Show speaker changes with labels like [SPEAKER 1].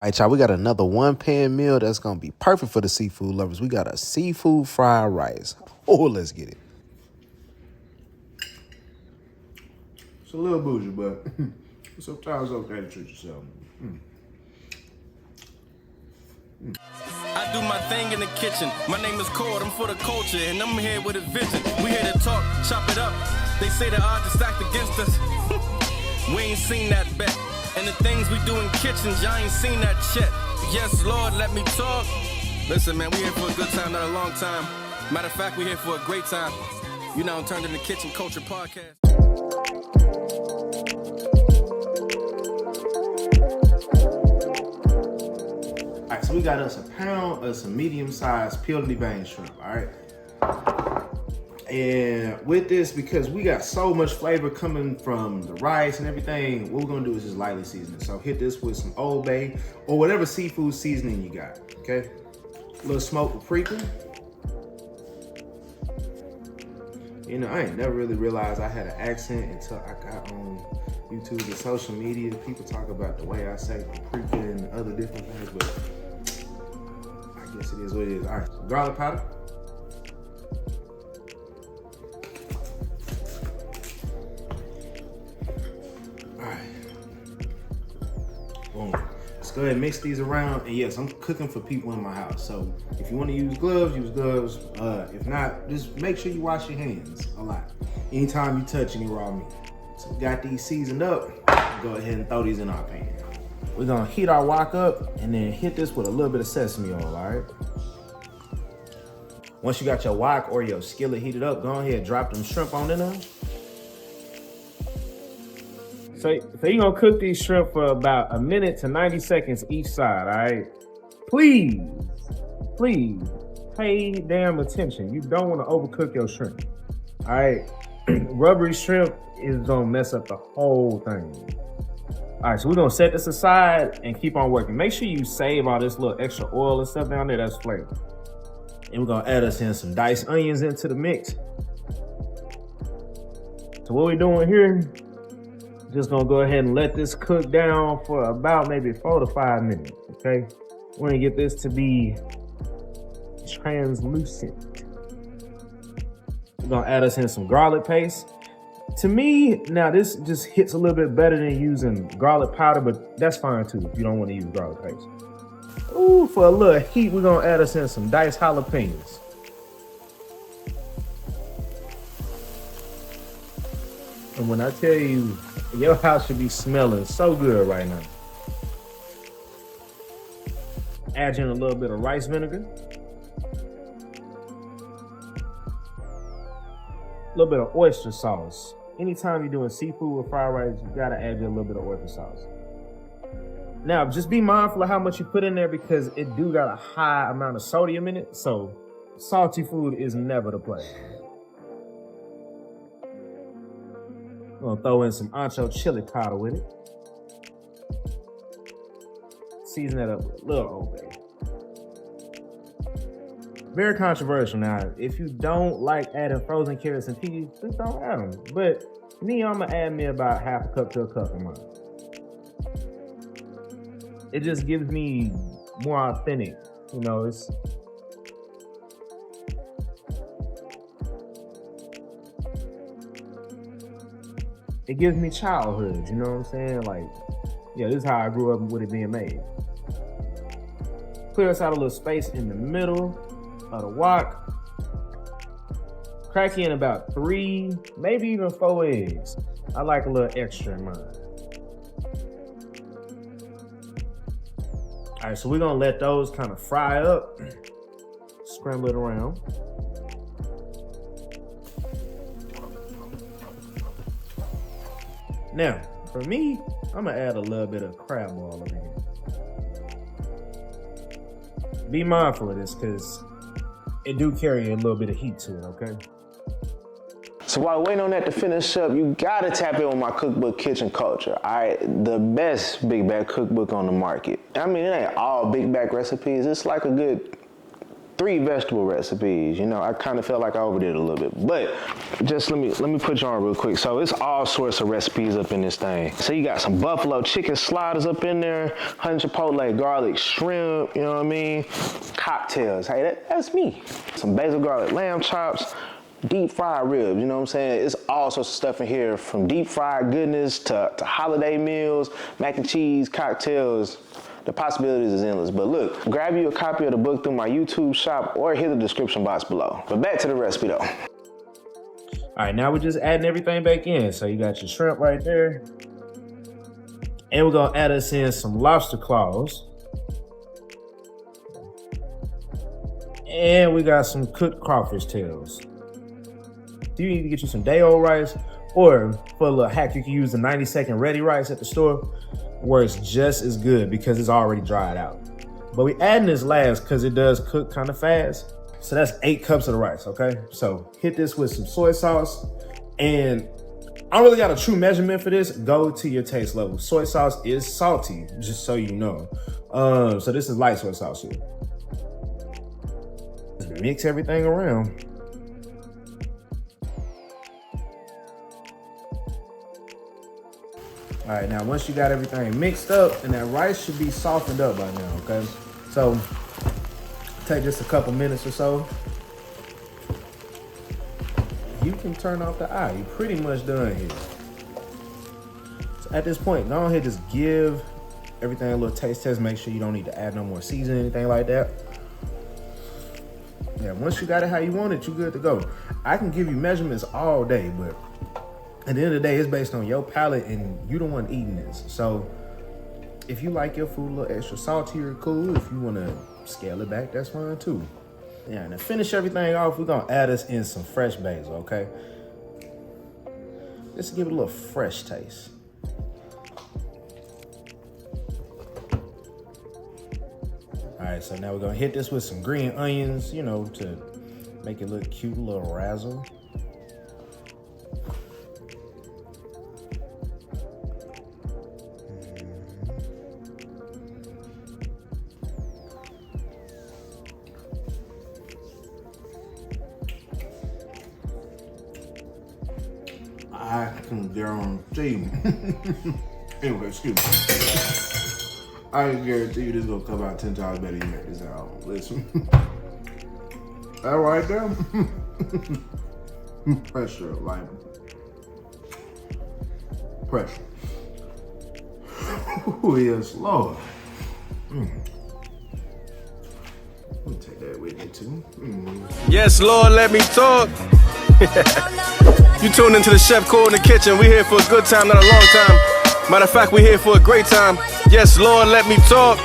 [SPEAKER 1] All right, y'all, we got another one-pan meal that's going to be perfect for the seafood lovers. We got a seafood fried rice. Oh, let's get it. It's a little bougie, but sometimes it's okay to treat yourself.
[SPEAKER 2] I do my thing in the kitchen. My name is Craw, I'm for the culture, and I'm here with a vision. We here to talk, chop it up. They say the odds are stacked against us. We ain't seen that bet. And the things we do in kitchens, y'all ain't seen that shit. Yes, Lord, let me talk. Listen, man, we here for a good time, not a long time. Matter of fact, we here for a great time. You now turned into Kitchen Culture Podcast.
[SPEAKER 1] All right, so we got us a pound of some medium-sized peeled deveined shrimp, all right? And with this, because we got so much flavor coming from the rice and everything, what we're gonna do is just lightly season it. So hit this with some Old Bay or whatever seafood seasoning you got, okay? A little smoked paprika. You know, I ain't never really realized I had an accent until I got on YouTube and social media. People talk about the way I say paprika and other different things, but I guess it is what it is. All right, so garlic powder. Boom. Let's go ahead and mix these around. And yes, I'm cooking for people in my house. So if you want to use gloves, use gloves. If not, just make sure you wash your hands a lot anytime you touch any raw meat. So we got these seasoned up. Go ahead and throw these in our pan. We're gonna heat our wok up and then hit this with a little bit of sesame oil, all right? Once you got your wok or your skillet heated up, go ahead and drop them shrimp on in there.
[SPEAKER 3] So you're gonna cook these shrimp for about a minute to 90 seconds each side, all right? Please pay damn attention. You don't wanna overcook your shrimp, all right? Rubbery shrimp is gonna mess up the whole thing. All right, so we're gonna set this aside and keep on working. Make sure you save all this little extra oil and stuff down there, that's flavor.
[SPEAKER 1] And we're gonna add us in some diced onions into the mix.
[SPEAKER 3] So what we're doing here, just gonna go ahead and let this cook down for about maybe 4 to 5 minutes, okay? We're gonna get this to be translucent. We're gonna add us in some garlic paste. To me, now this just hits a little bit better than using garlic powder, but that's fine too if you don't wanna use garlic paste. Ooh, for a little heat, we're gonna add us in some diced jalapenos. And when I tell you, your house should be smelling so good right now. Add in a little bit of rice vinegar. A little bit of oyster sauce. Anytime you're doing seafood with fried rice, you gotta add a little bit of oyster sauce. Now, just be mindful of how much you put in there because it do got a high amount of sodium in it. So salty food is never the play. I'm gonna throw in some Ancho chili powder with it. Season that up with a little Old Bay. Very controversial now. If you don't like adding frozen carrots and peas, just don't add them. But me, I'm gonna add me about half a cup to a cup of mine. It just gives me more authentic, you know, it's it gives me childhood, you know what I'm saying? Like, yeah, this is how I grew up with it being made. Clear us out a little space in the middle of the wok. Crack in about 3, maybe even 4 eggs. I like a little extra in mine. All right, so we're gonna let those kind of fry up, scramble it around. Now, for me, I'm gonna add a little bit of crab ball over here. Be mindful of this because it do carry a little bit of heat to it, okay?
[SPEAKER 4] So while waiting on that to finish up, you gotta tap in with my cookbook, Kitchen Culture. All right, the best big bag cookbook on the market. I mean, it ain't all big bag recipes. It's like a good 3 vegetable recipes. You know, I kind of felt like I overdid it a little bit, but just let me put you on real quick. So it's all sorts of recipes up in this thing. So you got some buffalo chicken sliders up in there, honey chipotle garlic shrimp, you know what I mean? Cocktails, hey, that's me. Some basil garlic lamb chops, deep fried ribs, you know what I'm saying? It's all sorts of stuff in here, from deep fried goodness to holiday meals, mac and cheese, cocktails. The possibilities is endless. But look, grab you a copy of the book through my YouTube shop or hit the description box below. But back to the recipe though.
[SPEAKER 3] All right, now we're just adding everything back in. So you got your shrimp right there. And we're gonna add us in some lobster claws. And we got some cooked crawfish tails. You need to get you some day-old rice, or for a little hack, you can use the 90-second ready rice at the store, works just as good because it's already dried out. But we adding this last because it does cook kind of fast. So that's 8 cups of the rice, okay? So hit this with some soy sauce, and I don't really got a true measurement for this. Go to your taste level. Soy sauce is salty, just so you know. So this is light soy sauce here. Just mix everything around. All right, now once you got everything mixed up, and that rice should be softened up by now, okay? So take just a couple minutes or so. You can turn off the eye. You're pretty much done here. So at this point, go ahead, just give everything a little taste test. Make sure you don't need to add no more seasoning, anything like that. Yeah, once you got it how you want it, you're good to go. I can give you measurements all day, but at the end of the day, it's based on your palate, and you the one eating this. So if you like your food a little extra saltier, cool. If you want to scale it back, that's fine too. Yeah, and to finish everything off, we're gonna add us in some fresh basil, okay? Just to give it a little fresh taste. All right, so now we're gonna hit this with some green onions, you know, to make it look cute, a little razzle.
[SPEAKER 1] I can guarantee. Anyway, excuse me. I can guarantee you this is gonna come out 10 times better than you make this out. Listen. That right there. Pressure, like pressure. Oh yes, Lord. Let me take that with me too.
[SPEAKER 2] Yes, Lord, let me talk. You tuned into the Chef Craw in the kitchen. We here for a good time, not a long time. Matter of fact, we here for a great time. Yes, Lord, let me talk.